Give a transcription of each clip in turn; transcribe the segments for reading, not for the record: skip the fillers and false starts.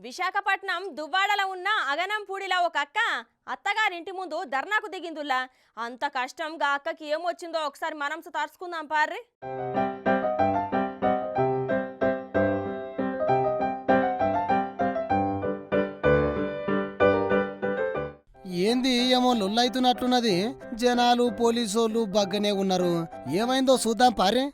విశాఖపట్నం దువ్వాడలో ఉన్న అగనంపూడిలో ఒక అక్క అత్తగారింటి ముందు ధర్నాకు దిగిందుల్లా. అంత కష్టంగా అక్కకి ఏమొచ్చిందో ఒకసారి మనం తరుచుకుందాం పార్రి. ఏంది ఏమో లొల్లైతున్నట్లున్నది. జనాలు పోలీసోళ్ళు బగ్గనే ఉన్నారు. ఏమైందో చూద్దాం పారే.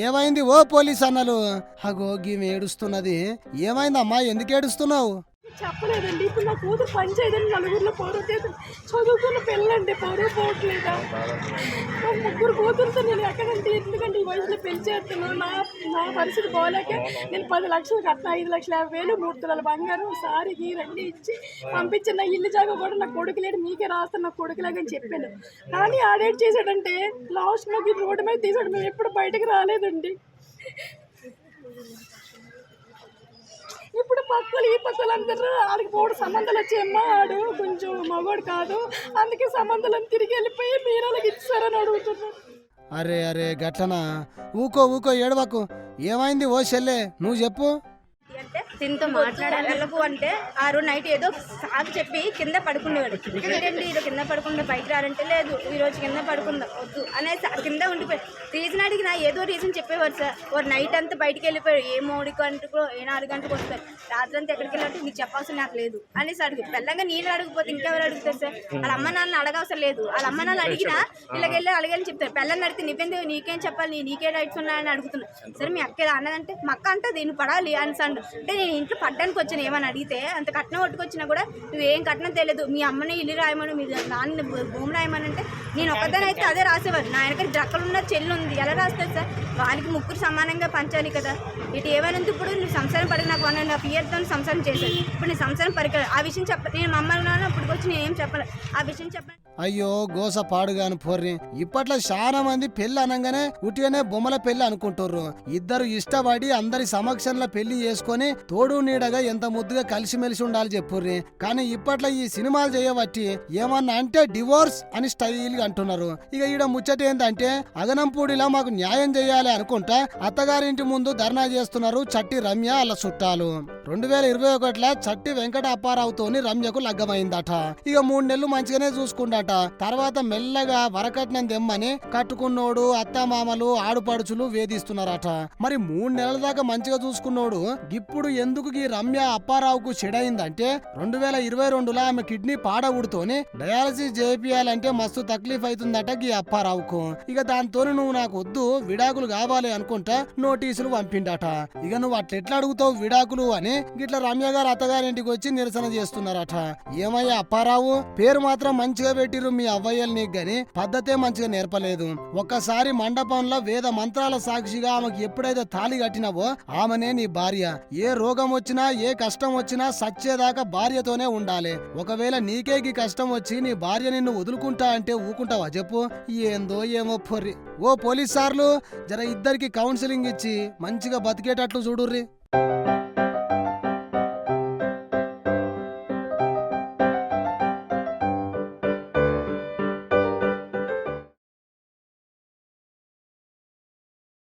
ఏమైంది ఓ పోలీస్ అన్నలు? అగో గీమె ఏడుస్తున్నది. ఏమైందమ్మా, ఎందుకు ఏడుస్తున్నావు? చెప్పలేదండి. ఇప్పుడు నా కూతురు పని చేయదని నలుగురిలో పౌరు చదువుకున్న పిల్లండి, పౌరు పోవట్లేదా? ముగ్గురు కూతురుతో నేను ఎక్కడంటే ఎందుకంటే ఈ వయసులో పెళ్లి చేస్తున్నాను. నా పరిస్థితి పోలేక నేను 10 లక్షలు కట్టిన, 5,50,000 3 తులాల బంగారం సారికి రండి ఇచ్చి పంపించిన. నా ఇల్లు జాగా కూడా నా కొడుకు లేడు, మీకే రాస్తాను నా కొడుకులాగని చెప్పాను. కానీ ఆడేట్ చేశాడంటే లాస్ట్ మాకు రోడ్డు మీద తీసాడు. మేము ఎప్పుడు బయటకు రాలేదండి. ఇప్పుడు పక్కలు ఈ పక్కలు అందరూ ఆడికి పోడు సంబంధాలు వచ్చాయమ్మా, ఆడు కొంచెం మగోడు కాదు, అందుకే సంబంధాలను తిరిగి వెళ్ళిపోయి మీరు అలాగ ఇచ్చారని అడుగుతున్నారు. అరే అరే గట్లనా? ఊకో ఏడవకు. ఏమైంది ఓ చెల్లె, నువ్వు చెప్పు. అంటే దీంతో మాట్లాడాలకు అంటే ఆ రోజు నైట్ ఏదో సాగు చెప్పి కింద పడుకునేవాడు. ఏంటండి ఈరోజు కింద పడుకుంటే బయట రారంటే లేదు, ఈరోజు కింద పడుకుందాం వద్దు అనేసి కింద ఉండిపోయి రీజన్ అడిగినా ఏదో రీజన్ చెప్పేవారు సార్. వారు నైట్ అంతా బయటికి వెళ్ళిపోయారు. ఏ 3 గంటకు ఏ 4 గంటలకు వస్తారు, రాత్రి అంతా ఎక్కడికి వెళ్ళాలంటే నీకు చెప్పాల్సిన నాకు లేదు అనేసి అడుగు. పెళ్ళంగా నేను అడగకపోతే ఇంకెవరు అడుగుతారు సార్? వాళ్ళ అమ్మ నాన్న అడగవసరం లేదు. వాళ్ళ అమ్మ నాన్న అడిగినా ఇలాగెళ్ళి అడగాలని చెప్తారు. పెళ్ళని అడిగితే నువ్వేందుకు, నీకేం చెప్పాలి, నీకే రైట్స్ ఉన్నాయని అడుగుతున్నా. సరే మీ అక్క అన్నదంటే మా అక్క అంటే దీన్ని పడాలి అని అంటే నేను ఇంట్లో పడ్డానికి వచ్చాను. ఏమని అడిగితే అంత కట్నం పట్టుకొచ్చినా కూడా నువ్వేం కట్నం తెలియదు, మీ అమ్మని ఇల్లు రాయమని, మీ నాన్న భూమి రాయమని అంటే నేను ఒక్కదాని అయితే అదే రాసేవారు. నా వెనక రక్కలున్న చెల్లి ఉంది, ఎలా రాస్తారు సార్? వాళ్ళకి ముగ్గురు సమానంగా పంచాలి కదా. ఇటు ఏమైనా ఇప్పుడు నువ్వు సంసారం పడి నాకు 1.5 yearsతో సంసారం చేశాను. ఇప్పుడు నేను సంసారం పరికర ఆ విషయం చెప్ప నేను మా అమ్మ నాన్న ఇప్పుడు వచ్చి నేను ఏం చెప్పాలి, ఆ విషయం చెప్పాను. అయ్యో గోస పాడుగాను పోర్రి. ఇప్పట్లో చాలా మంది పెళ్లి అనగానే ఉట్టిగానే బొమ్మల పెళ్లి అనుకుంటుర్రు. ఇద్దరు ఇష్టపడి అందరి సమక్షంలో పెళ్లి చేసుకొని తోడు నీడగా ఎంత ముద్దుగా కలిసిమెలిసి ఉండాలి చెప్పుర్రి. కానీ ఇప్పట్లో ఈ సినిమాలు చేయబట్టి ఏమన్నా అంటే డివోర్స్ అని స్టైల్ అంటున్నారు. ఇక ఈడ ముచ్చట ఏంటంటే అగనంపూడిలో మాకు న్యాయం చేయాలి అనుకుంటా అత్తగారింటి ముందు ధర్నా చేస్తున్నారు చట్టి రమ్య అలా చుట్టాలు. 2021లో చట్టి వెంకట అప్పారావుతోని రమ్యకు లగ్గమైందట. ఇక 3 నెలలు మంచిగానే చూసుకుంటా. తర్వాత మెల్లగా వరకట్నం దెమ్మని కట్టుకున్నోడు అత్తమామలు ఆడుపడుచులు వేధిస్తున్నారట. మరి 3 నెలల దాకా మంచిగా చూసుకున్నోడు ఇప్పుడు ఎందుకు ఈ రమ్య అప్పారావుకు చెడైందంటే 2022లో ఆమె కిడ్నీ పాడవుడుతోని డయాలసిస్ చేపియాలంటే మస్తు తక్లీఫ్ అవుతుందట ఈ అప్పారావుకు. ఇక దాంతో నువ్వు నాకు వద్దు, విడాకులు కావాలి అనుకుంటా నోటీసులు పంపిండట. ఇక నువ్వు అట్లెట్లా అడుగుతావు విడాకులు అని గిట్ల రమ్య గారు అత్తగారింటికి వచ్చి నిరసన చేస్తున్నారట. ఏమయ్యా అప్పారావు, పేరు మాత్రం మంచిగా పెట్టి మీ అవ్వయ్యలు నీకు గాని పద్ధతే మంచిగా నేర్పలేదు. ఒక్కసారి మండపంలో వేద మంత్రాల సాక్షిగా ఆమెకు ఎప్పుడైతే తాళి కట్టినవో ఆమెనే నీ భార్య. ఏ రోగం వచ్చినా ఏ కష్టం వచ్చినా సచ్చేదాకా భార్యతోనే ఉండాలి. ఒకవేళ నీకే కష్టం వచ్చి నీ భార్య నిన్ను వదులుకుంటా అంటే ఊకుంటావా చెప్పు? ఏందో ఏమో పొర్రి. ఓ పోలీస్ సార్లు జర ఇద్దరికి కౌన్సిలింగ్ ఇచ్చి మంచిగా బతికేటట్లు చూడుర్రి.